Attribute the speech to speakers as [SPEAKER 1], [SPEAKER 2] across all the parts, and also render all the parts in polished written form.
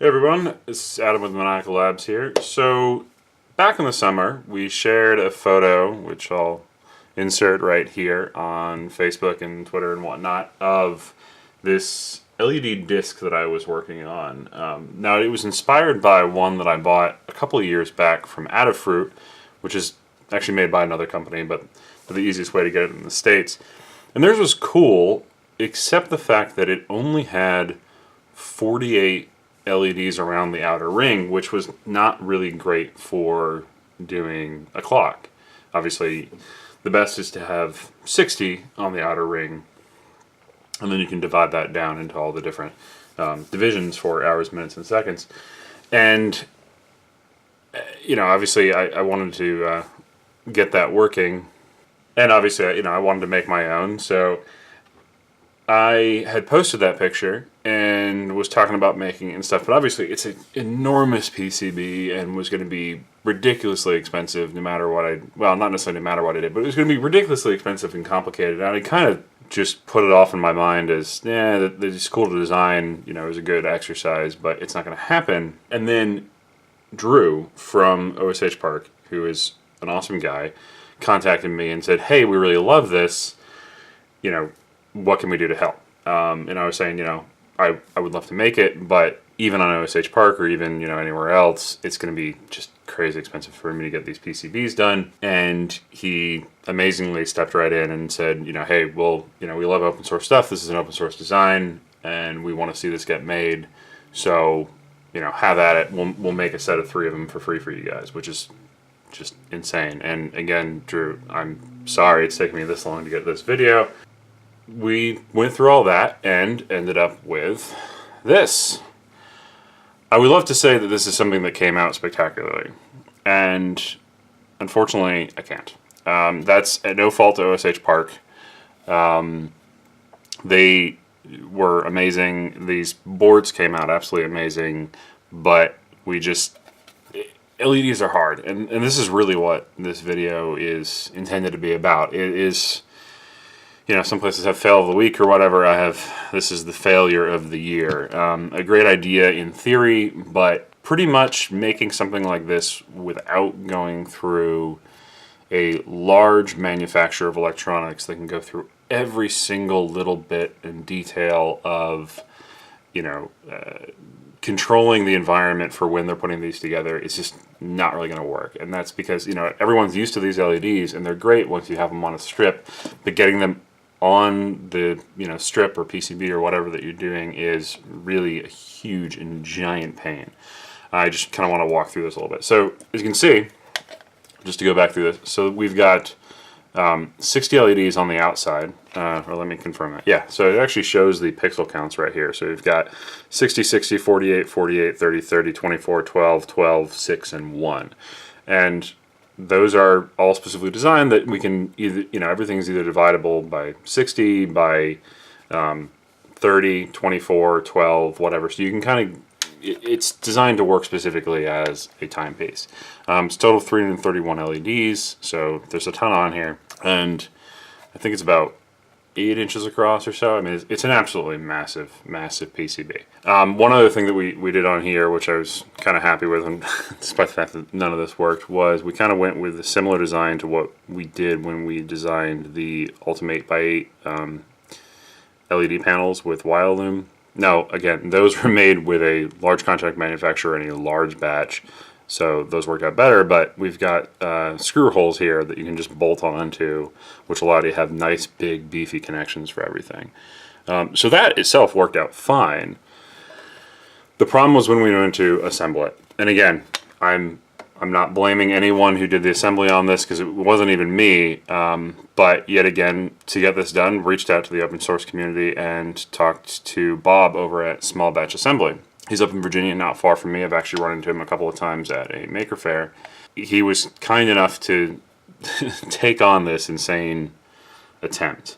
[SPEAKER 1] Hey everyone, it's Adam with Maniacal Labs here. So, back in the summer, we shared a photo, which I'll insert right here on Facebook and Twitter and whatnot, of this LED disc that I was working on. Now, it was inspired by one that I bought a couple of years back from Adafruit, which is actually made by another company, but the easiest way to get it in the States. And theirs was cool, except the fact that it only had 48 LEDs around the outer ring, which was not really great for doing a clock. Obviously, the best is to have 60 on the outer ring, and then you can divide that down into all the different divisions for hours, minutes, and seconds. And, obviously I wanted to get that working, and obviously, I wanted to make my own, so I had posted that picture and was talking about making it and stuff, but obviously it's an enormous PCB and was going to be ridiculously expensive no matter what not necessarily no matter what I did, but it was going to be ridiculously expensive and complicated. And I kind of just put it off in my mind as, it's cool to design, it was a good exercise, but it's not going to happen. And then Drew from OSH Park, who is an awesome guy, contacted me and said, hey, we really love this, what can we do to help? And I was saying, I would love to make it, but even on OSH Park or even, anywhere else, it's going to be just crazy expensive for me to get these PCBs done. And he amazingly stepped right in and said, hey, well, we love open source stuff. This is an open source design, and we want to see this get made. So, have at it. We'll make a set of 3 of them for free for you guys, which is just insane. And again, Drew, I'm sorry it's taken me this long to get this video. We went through all that and ended up with this. I would love to say that this is something that came out spectacularly, and unfortunately I can't. That's at no fault to OSH Park. They were amazing. These boards came out absolutely amazing, but LEDs are hard, and this is really what this video is intended to be about. It is, some places have fail of the week or whatever. This is the failure of the year. A great idea in theory, but pretty much making something like this without going through a large manufacturer of electronics that can go through every single little bit and detail of, controlling the environment for when they're putting these together. It's just not really going to work. And that's because, everyone's used to these LEDs and they're great once you have them on a strip, but getting them on the strip or PCB or whatever that you're doing is really a huge and giant pain. I just kind of want to walk through this a little bit. So as you can see, just to go back through this, so we've got 60 LEDs on the outside, or let me confirm that. Yeah, so it actually shows the pixel counts right here. So we've got 60, 60, 48, 48, 30, 30, 24, 12, 12, 6, and 1. And those are all specifically designed that we can either, everything's either divisible by 60, by 30, 24, 12, whatever. So you can kind of, it's designed to work specifically as a timepiece. It's total 331 LEDs, so there's a ton on here. And I think it's about 8 inches across or so. I mean, it's an absolutely massive, massive PCB. One other thing that we did on here, which I was kind of happy with, and despite the fact that none of this worked, was we kind of went with a similar design to what we did when we designed the Ultimate 8x8 LED panels with Wyalume. Now, again, those were made with a large contract manufacturer in a large batch, so those worked out better, but we've got screw holes here that you can just bolt onto, which allow you to have nice, big, beefy connections for everything. So that itself worked out fine. The problem was when we went to assemble it. And again, I'm not blaming anyone who did the assembly on this because it wasn't even me, but yet again, to get this done, reached out to the open source community and talked to Bob over at Small Batch Assembly. He's up in Virginia, not far from me. I've actually run into him a couple of times at a maker fair. He was kind enough to take on this insane attempt.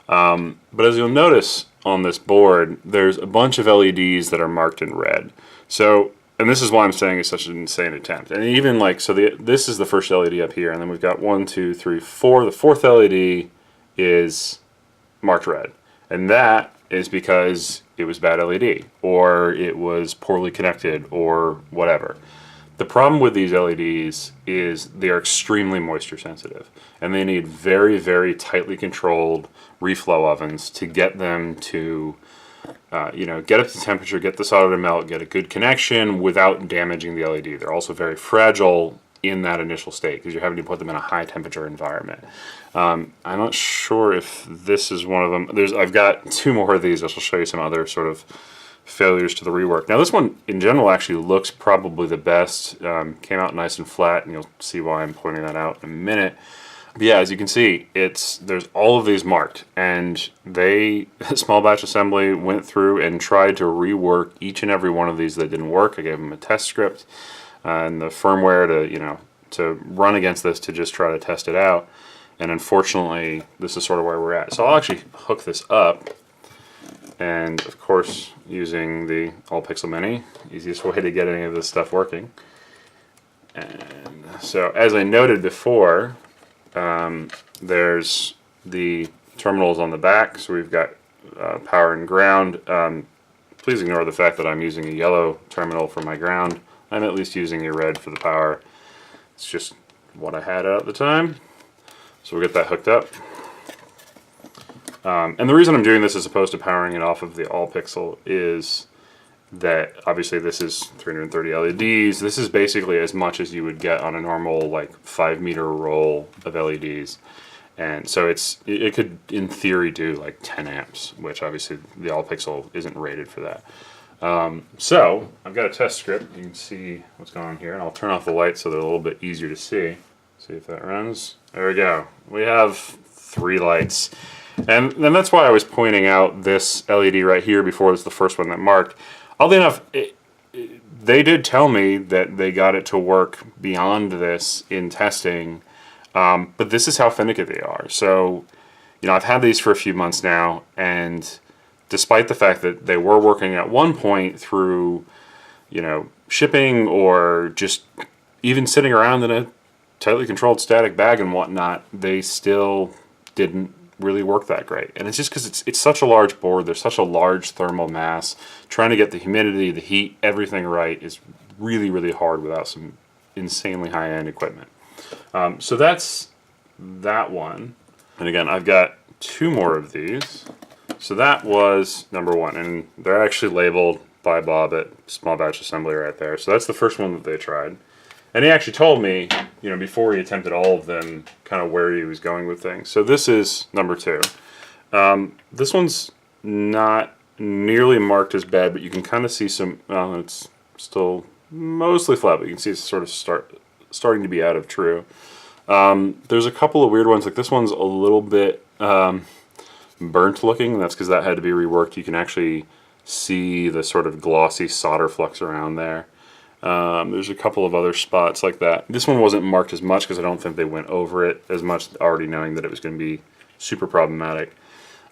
[SPEAKER 1] But as you'll notice on this board, there's a bunch of LEDs that are marked in red. So, and this is why I'm saying it's such an insane attempt. And even this is the first LED up here, and then we've got 1, 2, 3, 4. The fourth LED is marked red. And that is because it was bad LED, or it was poorly connected, or whatever. The problem with these LEDs is they are extremely moisture sensitive, and they need very, very tightly controlled reflow ovens to get them to, get up to temperature, get the solder to melt, get a good connection without damaging the LED. They're also very fragile in that initial state because you're having to put them in a high temperature environment. I'm not sure if this is one of them. I've got two more of these. I'll show you some other sort of failures to the rework. Now this one in general actually looks probably the best. Came out nice and flat, and you'll see why I'm pointing that out in a minute. But yeah, as you can see, there's all of these marked, and Small Batch Assembly went through and tried to rework each and every one of these that didn't work. I gave them a test script and the firmware to run against this to just try to test it out. And unfortunately, this is sort of where we're at. So I'll actually hook this up. And of course, using the All-Pixel Mini, easiest way to get any of this stuff working. And so, as I noted before, there's the terminals on the back. So we've got power and ground. Please ignore the fact that I'm using a yellow terminal for my ground. I'm at least using a red for the power. It's just what I had at the time. So we'll get that hooked up. And the reason I'm doing this as opposed to powering it off of the All-Pixel is that obviously this is 330 LEDs. This is basically as much as you would get on a normal like 5-meter roll of LEDs. And so it could in theory do like 10 amps, which obviously the All-Pixel isn't rated for that. So I've got a test script. You can see what's going on here, and I'll turn off the lights so they're a little bit easier to see. See if that runs. There we go. We have 3 lights. And then that's why I was pointing out this LED right here before it was the first one that marked. Oddly enough, they did tell me that they got it to work beyond this in testing, but this is how finicky they are. So, I've had these for a few months now, and despite the fact that they were working at one point through, shipping or just even sitting around in a tightly controlled static bag and whatnot, they still didn't really work that great. And it's just because it's such a large board, there's such a large thermal mass. Trying to get the humidity, the heat, everything right is really, really hard without some insanely high-end equipment. So that's that one. And again, I've got 2 more of these. So that was number 1, and they're actually labeled by Bob at Small Batch Assembly right there. So that's the first one that they tried. And he actually told me, before he attempted all of them, kind of where he was going with things. So this is number 2. This one's not nearly marked as bad, but you can kind of see some, it's still mostly flat, but you can see it's sort of starting to be out of true. There's a couple of weird ones, like this one's a little bit burnt looking. That's because that had to be reworked. You can actually see the sort of glossy solder flux around there. There's a couple of other spots like that. This one wasn't marked as much because I don't think they went over it as much, already knowing that it was going to be super problematic.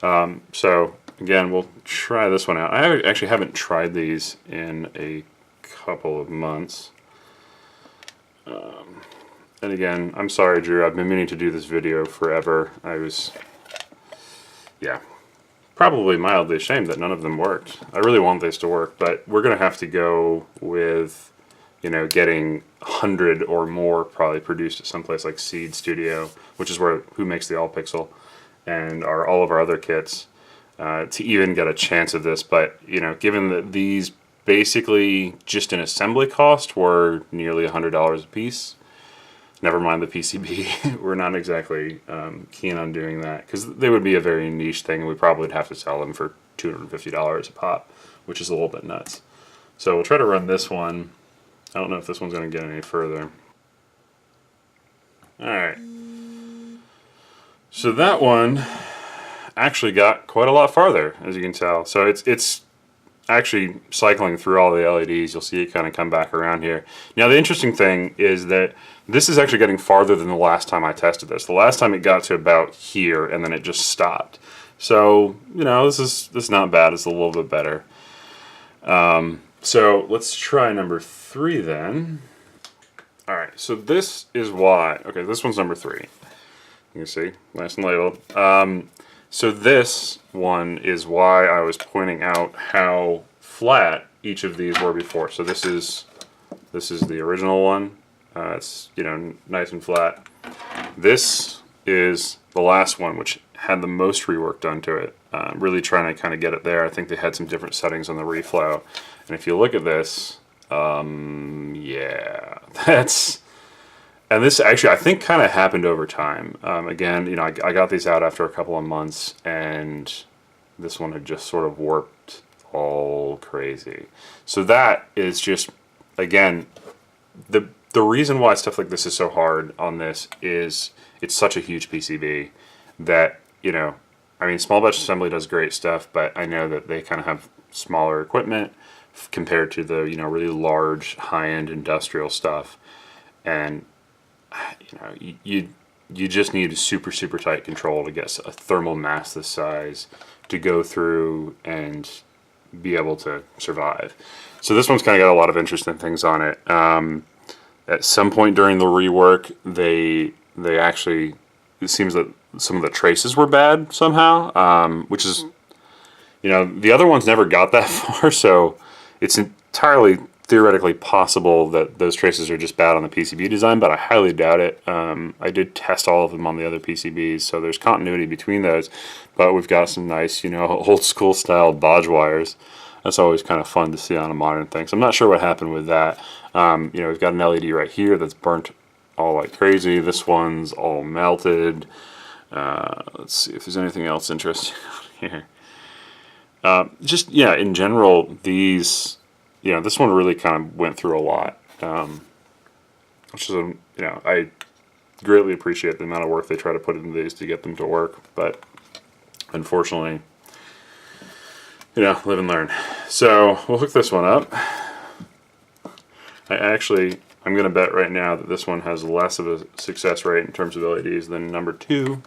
[SPEAKER 1] So again, we'll try this one out. I actually haven't tried these in a couple of months. And again, I'm sorry, Drew. I've been meaning to do this video forever. Probably mildly ashamed that none of them worked. I really want this to work, but we're going to have to go with getting 100 or more probably produced at someplace like Seed Studio, which is who makes the All-Pixel, and all of our other kits, to even get a chance of this. But, given that these basically just in assembly cost were nearly $100 a piece, never mind the PCB, we're not exactly keen on doing that, because they would be a very niche thing, and we probably would have to sell them for $250 a pop, which is a little bit nuts. So we'll try to run this one. I don't know if this one's going to get any further. Alright. So that one actually got quite a lot farther, as you can tell. So it's actually cycling through all the LEDs. You'll see it kind of come back around here. Now the interesting thing is that this is actually getting farther than the last time I tested this. The last time it got to about here, and then it just stopped. So, this is not bad. It's a little bit better. So let's try number 3 then. Alright, so this is why. Okay, this one's number 3. You can see, nice and labeled. So this one is why I was pointing out how flat each of these were before. So this is the original one. It's nice and flat. This is the last one, which had the most rework done to it. Really trying to kind of get it there. I think they had some different settings on the reflow. And if you look at this, yeah, and this actually I think kind of happened over time. Again, I got these out after a couple of months, and this one had just sort of warped all crazy. So that is just, again, the reason why stuff like this is so hard on this is it's such a huge PCB that, I mean, small batch assembly does great stuff, but I know that they kind of have smaller equipment compared to the, really large high-end industrial stuff. And, you just need super, super tight control to get a thermal mass this size to go through and be able to survive. So this one's kind of got a lot of interesting things on it. At some point during the rework, they actually, it seems that some of the traces were bad somehow, which is, the other ones never got that far, so it's entirely theoretically possible that those traces are just bad on the PCB design, but I highly doubt it. I did test all of them on the other PCBs, so there's continuity between those, but we've got some nice, old school style Bodge wires. That's always kind of fun to see on a modern thing. So I'm not sure what happened with that. We've got an LED right here that's burnt all like crazy. This one's all melted. Let's see if there's anything else interesting here. In general, these, this one really kind of went through a lot, which is, I greatly appreciate the amount of work they try to put into these to get them to work, but unfortunately, live and learn. So we'll hook this one up. I'm going to bet right now that this one has less of a success rate in terms of LEDs than number 2,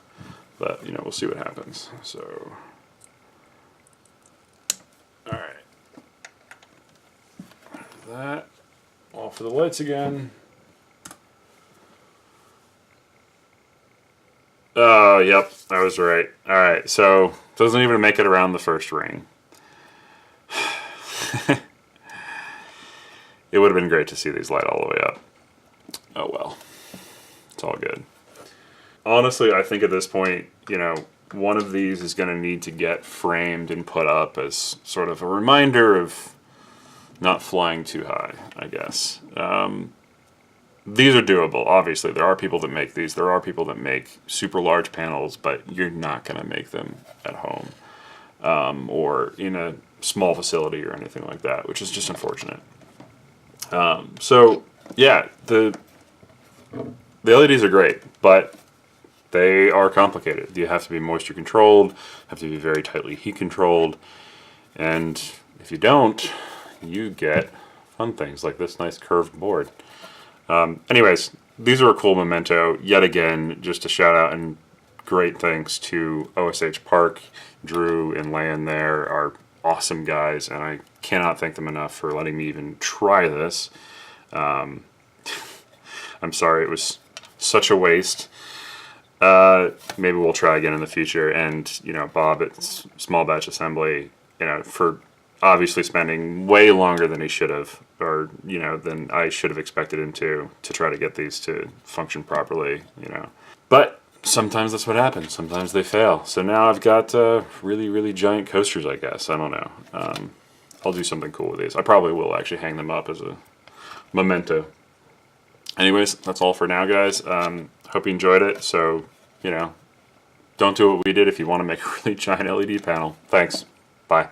[SPEAKER 1] but, we'll see what happens. So, alright. That. Off for the lights again. Oh, yep, I was right. Alright, so, doesn't even make it around the first ring. It would have been great to see these light all the way up. Oh well. It's all good. Honestly, I think at this point, one of these is going to need to get framed and put up as sort of a reminder of not flying too high, I guess. These are doable, obviously. There are people that make these. There are people that make super large panels, but you're not going to make them at home or in a small facility or anything like that, which is just unfortunate. So, yeah, the LEDs are great, but they are complicated. You have to be moisture controlled, have to be very tightly heat controlled, and if you don't, you get fun things like this nice curved board. Anyways, these are a cool memento. Yet again, just a shout out and great thanks to OSH Park. Drew and Lan there are awesome guys, and I cannot thank them enough for letting me even try this. I'm sorry it was such a waste. Maybe we'll try again in the future. And, Bob at Small Batch Assembly, for obviously spending way longer than he should have, or, than I should have expected him to try to get these to function properly, But sometimes that's what happens. Sometimes they fail. So now I've got really, really giant coasters, I guess. I don't know. I'll do something cool with these. I probably will actually hang them up as a memento. Anyways, that's all for now, guys. Hope you enjoyed it. So, don't do what we did if you want to make a really giant LED panel. Thanks. Bye.